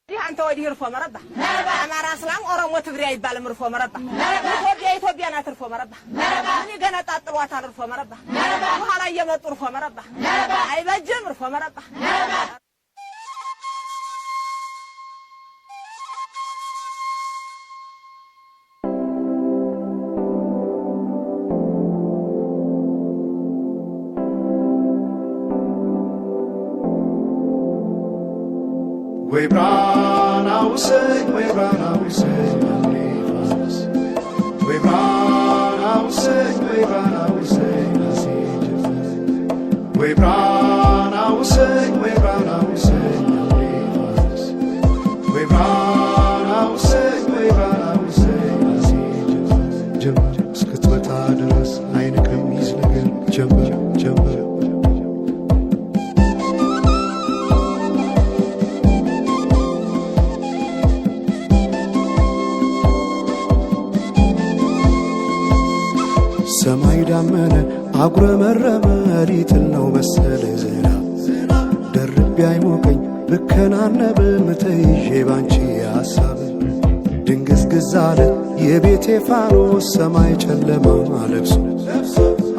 أنت ودي رفو مربع أنا راسلام أورمو تبري يبال مرفو مربع إثيوبيا أنا ترفو مربع أنا جانا تطلعات على رفو مربع وهلا يمت رفو مربع أي بجم رفو مربع We run our say, Amrifas. We run our say, Amrifas. We run our say, Amrifas. We run our say, Amrifas. Jumper, skutwata daras, ayne kamiz lager, jumper. ሰማይ ዳመነ አጉረመረመ ሊጥል ነው መሰለ ዜና ደርቤ አይሞቀኝ ብከናነብ ምተይዤ ባንቺ ሐሳብ ድንግዝግዝ አለ የቤቴ ፋኖስ ሰማይ ጨለማ ለብሶ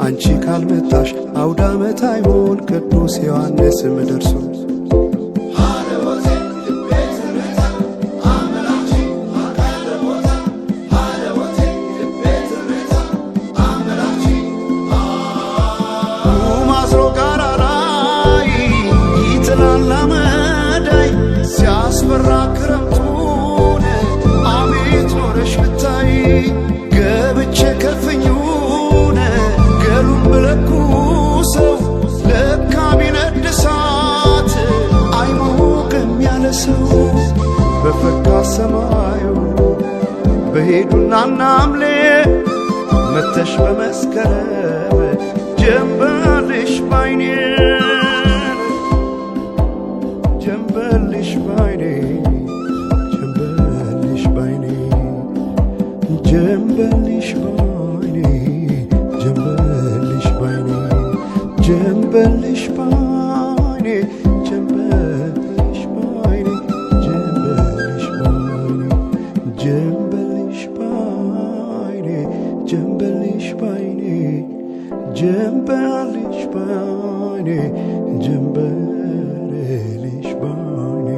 አንቺ ካልመጣሽ አውደ ዓመት አይሆን ቅዱስ ዮሐንስም ደርሶ ክረምቱን አቤት ኖረሽ ብታይ ገብቼ ከፍኙን ገሉን ብለኩሰው ለካ ቢነድ እሳት አይሞቅም ያለ ሰው በፈካ ሰማዩ በሄዱና ናምሌ መተሽ በመስከረም ጀንበልሽ ባይኔ ጀንበልሽ ባይኔ ጀንበልሽ ባይኔ ጀንበልሽ ባይኔ ጀንበልሽ ባይኔ ጀንበልሽ ባይኔ ጀንበልሽ ባይኔ ጀንበልሽ ባይኔ ጀንበልሽ ባይኔ ጀንበልሽ ባይኔ ጀንበልሽ ባይኔ ጀንበልሽ ባይኔ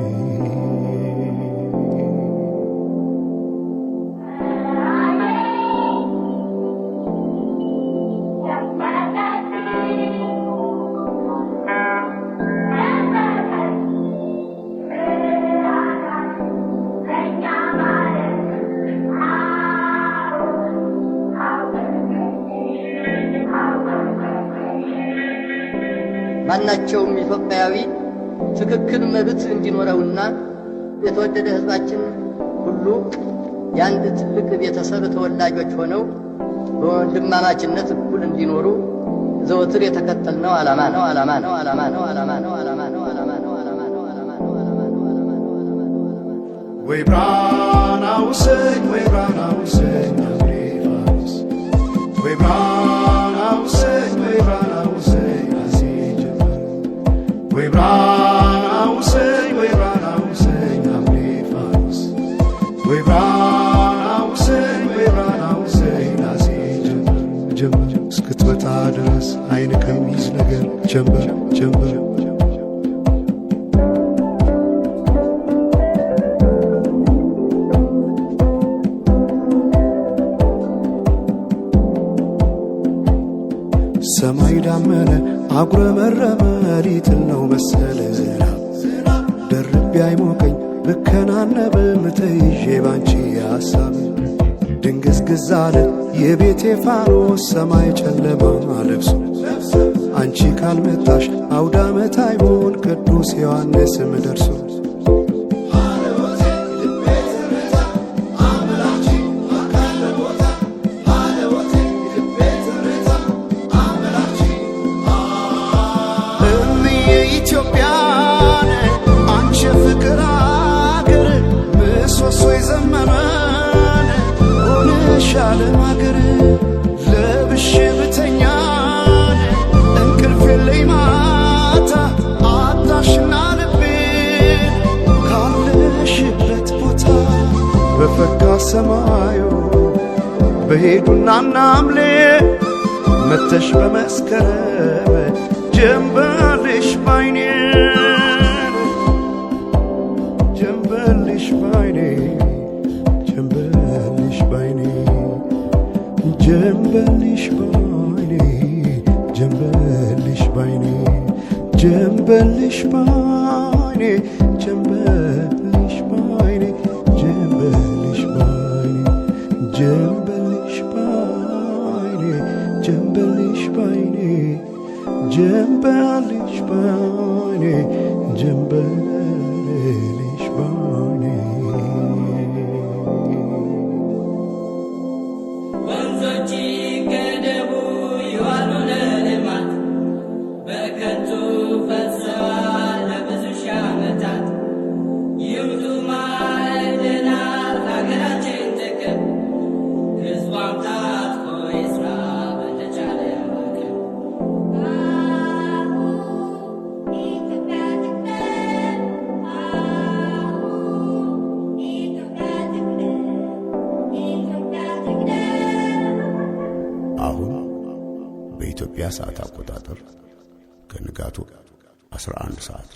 ማናቸውም ኢትዮጵያዊ ትክክል መብት እንዲኖረውና የተወደደ ሕዝባችን ሁሉ የአንድ ትልቅ ቤተሰብ ተወላጆች ሆነው በወንድማማችነት እኩል እንዲኖሩ ዘወትር የተከተልነው ዓላማ ነው። We run our say, Amrifas. We run our say, We run our say, Amrifas. We run our say, ጀምር እስክትመጣ ድረስ አይን ከሚይዝ ነገር ጀምር ሰማይ ዳመነ አጉረመረመ ሊጥል ነው መሰለ ዜና ደርቤ አይሞቀኝ ብከናነብ ምተይዤ ባንቺ ሐሳብ ድንግዝግዝ አለ የቤቴ ፋኖስ ሰማይ ጨለማ ለብሶ አንቺ ካልመጣሽ አውደ ዓመት አይሆን ቅዱስ ዮሐንስም ደርሶ ኢትዮጵያን አንቺ ፍቅር አገር ምሰሶ ዘመመን ሆነሻል ማገር ለብሼ ብተኛን እንቅልፍ የለኝ ማታ አጣሽና ልቤን ካለሽ ሰማዩ በሄዱና ናምሌ መተሽ በመስከረም ጀንበልሽ ባይኔ ጀንበልሽ ባይኔ ጀንበልሽ ባይኔ ጀንበልሽ ባይኔ ጀንበልሽ ባይኔ ጀንበልሽ ባይኔ ጀንበልሽ ባይኔ ጀንበልሽ ባይኔ ጀንበልሽ ባይኔ ጀንበልሽ ባይኔ ጀንበልሽ ባይኔ ጀንበልሽ ባይኔ ወንዞች ገደቡ ይዋሉ ለልማት በከንቱ ፈሰዋል ለብዙ ሺህ ዓመታት። ይምጡ ማዕድናት ለሀገራችን ጥቅም ሕዝቧም ታጥቆ ይስራ በተቻለ አቅም። አሁን በኢትዮጵያ ሰዓት አቆጣጠር ከንጋቱ 11 ሰዓት